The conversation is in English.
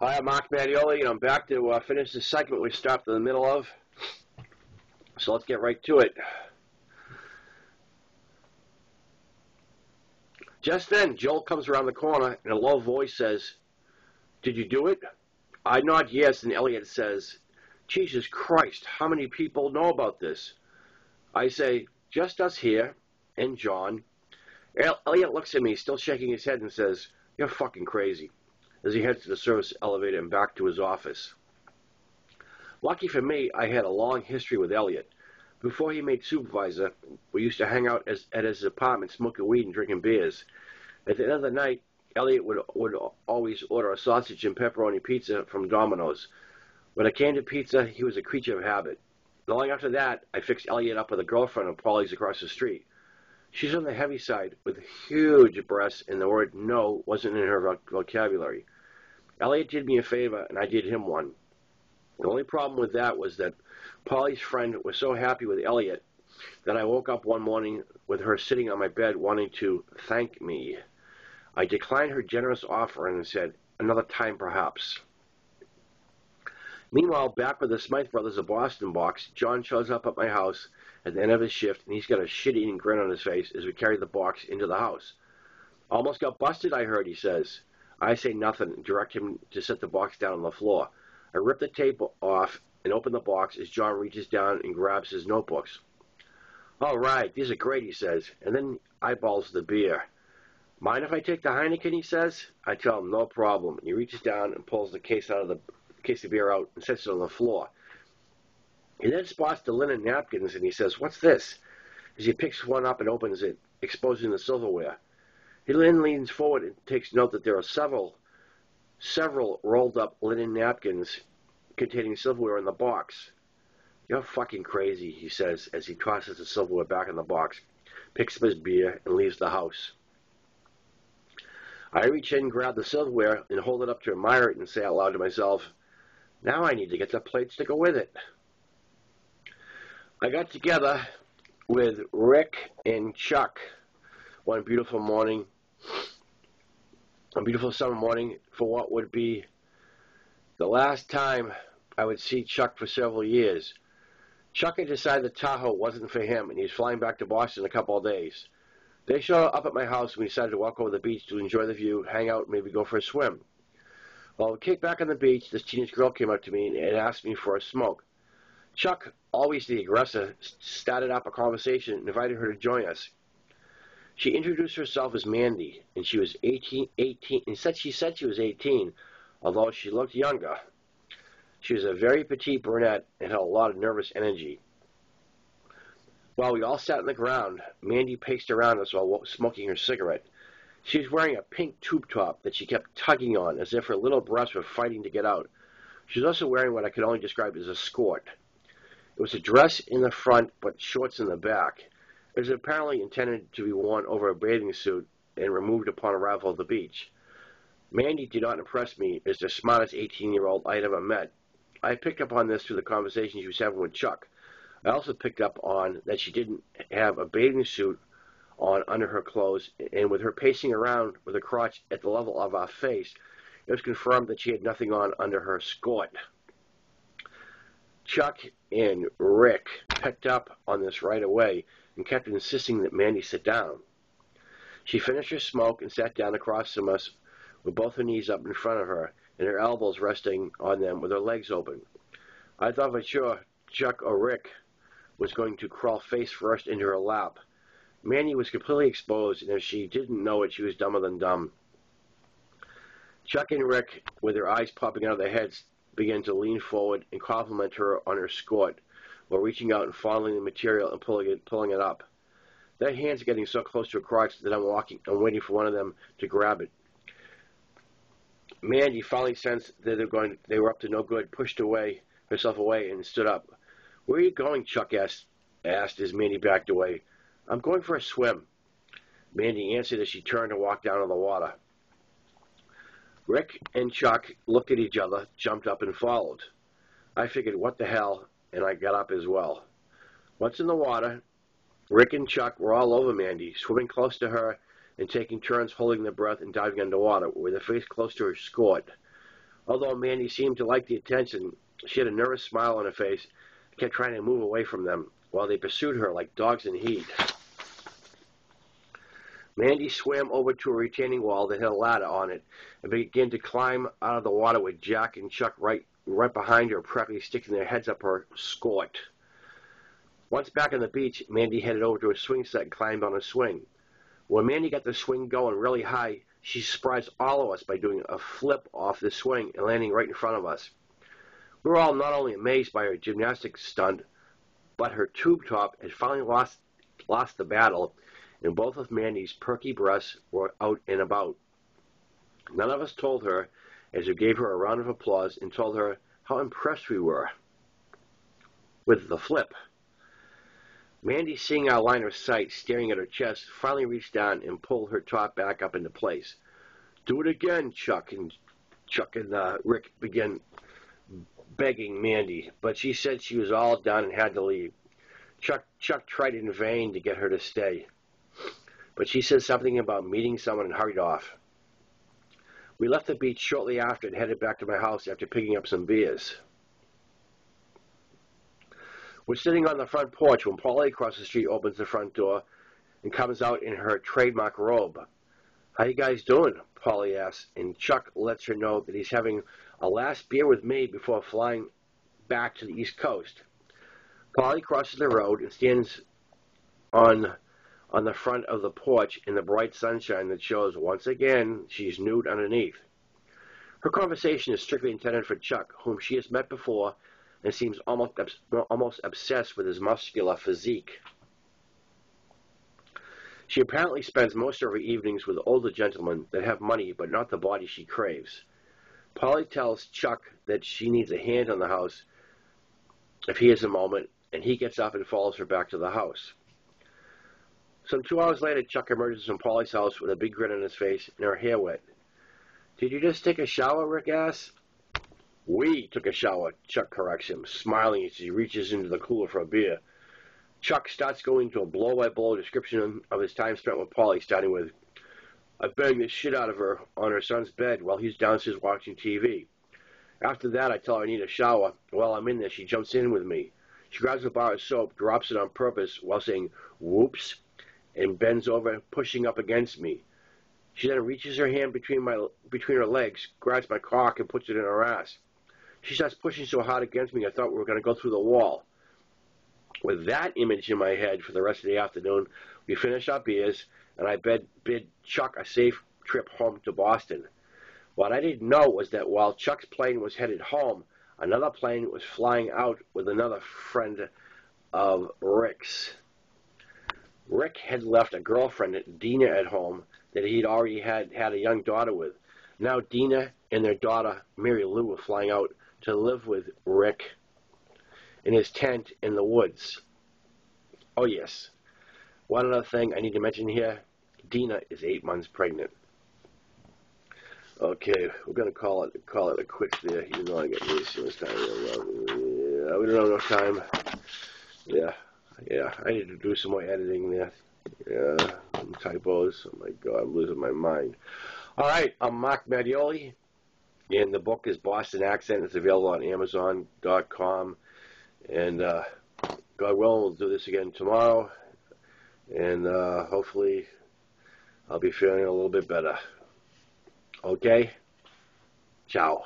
Hi, I'm Mark Mattioli, and I'm back to finish the segment we stopped in the middle of. So let's get right to it. Just then, Joel comes around the corner, and a low voice says, "Did you do it?" I nod yes, and Elliot says, "Jesus Christ, how many people know about this?" I say, "Just us here, and John." Elliot looks at me, still shaking his head, and says, "You're fucking crazy," as he heads to the service elevator and back to his office. Lucky for me, I had a long history with Elliot. Before he made supervisor, we used to hang out at his apartment smoking weed and drinking beers. At the end of the night, Elliot would always order a sausage and pepperoni pizza from Domino's. When it came to pizza, he was a creature of habit. Long after that, I fixed Elliot up with a girlfriend of Paulie's across the street. She's on the heavy side, with huge breasts, and the word no wasn't in her vocabulary. Elliot did me a favor, and I did him one. The only problem with that was that Polly's friend was so happy with Elliot that I woke up one morning with her sitting on my bed wanting to thank me. I declined her generous offer and said, "Another time perhaps." Meanwhile, back with the Smythe Brothers of Boston box, John shows up at my house at the end of his shift, and he's got a shit-eating grin on his face as we carry the box into the house. "Almost got busted, I heard," he says. I say nothing and direct him to set the box down on the floor. I rip the tape off and open the box as John reaches down and grabs his notebooks. "All right, these are great," he says, and then eyeballs the beer. "Mind if I take the Heineken?" he says. I tell him no problem, and he reaches down and pulls the case of beer out and sets it on the floor. He then spots the linen napkins, and he says, "What's this?" as he picks one up and opens it, exposing the silverware. He then leans forward and takes note that there are several rolled up linen napkins containing silverware in the box. "You're fucking crazy," he says as he tosses the silverware back in the box, picks up his beer, and leaves the house. I reach in, grab the silverware, and hold it up to admire it and say out loud to myself, "Now I need to get the plates to go with it." I got together with Rick and Chuck one beautiful morning, a beautiful summer morning, for what would be the last time I would see Chuck for several years. Chuck had decided that Tahoe wasn't for him, and he's flying back to Boston in a couple of days. They showed up at my house, and we decided to walk over the beach to enjoy the view, hang out, and maybe go for a swim. While we kicked back on the beach, this teenage girl came up to me and asked me for a smoke. Chuck, always the aggressor, started up a conversation and invited her to join us. She introduced herself as Mandy, and she was 18, and she said she was 18, although she looked younger. She was a very petite brunette and had a lot of nervous energy. While we all sat on the ground, Mandy paced around us while smoking her cigarette. She was wearing a pink tube top that she kept tugging on as if her little breasts were fighting to get out. She was also wearing what I could only describe as a skirt. It was a dress in the front but shorts in the back. It was apparently intended to be worn over a bathing suit and removed upon arrival at the beach. Mandy did not impress me as the smartest 18-year-old I had ever met. I picked up on this through the conversation she was having with Chuck. I also picked up on that she didn't have a bathing suit on under her clothes, and with her pacing around with her crotch at the level of our face, it was confirmed that she had nothing on under her skirt. Chuck and Rick picked up on this right away and kept insisting that Mandy sit down. She finished her smoke and sat down across from us with both her knees up in front of her and her elbows resting on them with her legs open. I thought for sure Chuck or Rick was going to crawl face first into her lap. Mandy was completely exposed, and if she didn't know it, she was dumber than dumb. Chuck and Rick, with their eyes popping out of their heads, began to lean forward and compliment her on her skirt while reaching out and fondling the material and pulling it up. Their hands are getting so close to her crotch that I'm waiting for one of them to grab it. Mandy finally sensed that they were up to no good, pushed herself away, and stood up. "Where are you going?" Chuck asked as Mandy backed away. "I'm going for a swim," Mandy answered as she turned to walk down to the water. Rick and Chuck looked at each other, jumped up, and followed. I figured, what the hell, and I got up as well. Once in the water, Rick and Chuck were all over Mandy, swimming close to her and taking turns holding their breath and diving underwater, with their face close to her skirt. Although Mandy seemed to like the attention, she had a nervous smile on her face and kept trying to move away from them while they pursued her like dogs in heat. Mandy swam over to a retaining wall that had a ladder on it and began to climb out of the water with Jack and Chuck right behind her, practically sticking their heads up her skirt. Once back on the beach, Mandy headed over to a swing set and climbed on a swing. When Mandy got the swing going really high, she surprised all of us by doing a flip off the swing and landing right in front of us. We were all not only amazed by her gymnastics stunt, but her tube top had finally lost the battle, and both of Mandy's perky breasts were out and about. None of us told her, as we gave her a round of applause and told her how impressed we were with the flip. Mandy, seeing our line of sight staring at her chest, finally reached down and pulled her top back up into place. "Do it again, Chuck," and Rick began begging Mandy, but she said she was all done and had to leave. Chuck tried in vain to get her to stay, but she said something about meeting someone and hurried off. We left the beach shortly after and headed back to my house after picking up some beers. We're sitting on the front porch when Polly across the street opens the front door and comes out in her trademark robe. "How you guys doing?" Polly asks, and Chuck lets her know that he's having a last beer with me before flying back to the East Coast. Polly crosses the road and stands on the front of the porch in the bright sunshine that shows, once again, she's nude underneath. Her conversation is strictly intended for Chuck, whom she has met before and seems almost obsessed with his muscular physique. She apparently spends most of her evenings with older gentlemen that have money but not the body she craves. Polly tells Chuck that she needs a hand on the house if he has a moment, and he gets up and follows her back to the house. Some 2 hours later, Chuck emerges from Polly's house with a big grin on his face and her hair wet. "Did you just take a shower?" Rick asks. "We took a shower," Chuck corrects him, smiling as he reaches into the cooler for a beer. Chuck starts going into a blow-by-blow description of his time spent with Polly, starting with, "I banged the shit out of her on her son's bed while he's downstairs watching TV. After that, I tell her I need a shower. While I'm in there, she jumps in with me. She grabs a bar of soap, drops it on purpose while saying, 'whoops,' and bends over, pushing up against me. She then reaches her hand between her legs, grabs my cock, and puts it in her ass. She starts pushing so hard against me I thought we were going to go through the wall." With that image in my head for the rest of the afternoon, we finish our beers, and I bid Chuck a safe trip home to Boston. What I didn't know was that while Chuck's plane was headed home, another plane was flying out with another friend of Rick's. Rick had left a girlfriend, Dina, at home that he'd already had a young daughter with. Now Dina and their daughter, Mary Lou, were flying out to live with Rick in his tent in the woods. Oh yes, one other thing I need to mention here, Dina is 8 months pregnant. Okay, we're gonna call it a quits there, even though I get really serious time. Yeah, we don't have enough time. Yeah, I need to do some more editing there. Yeah, some typos. Oh my God, I'm losing my mind. All right, I'm Mark Mattioli, and the book is Boston Accent. It's available on Amazon.com. And God willing, we'll do this again tomorrow. And hopefully I'll be feeling a little bit better. Okay? Ciao.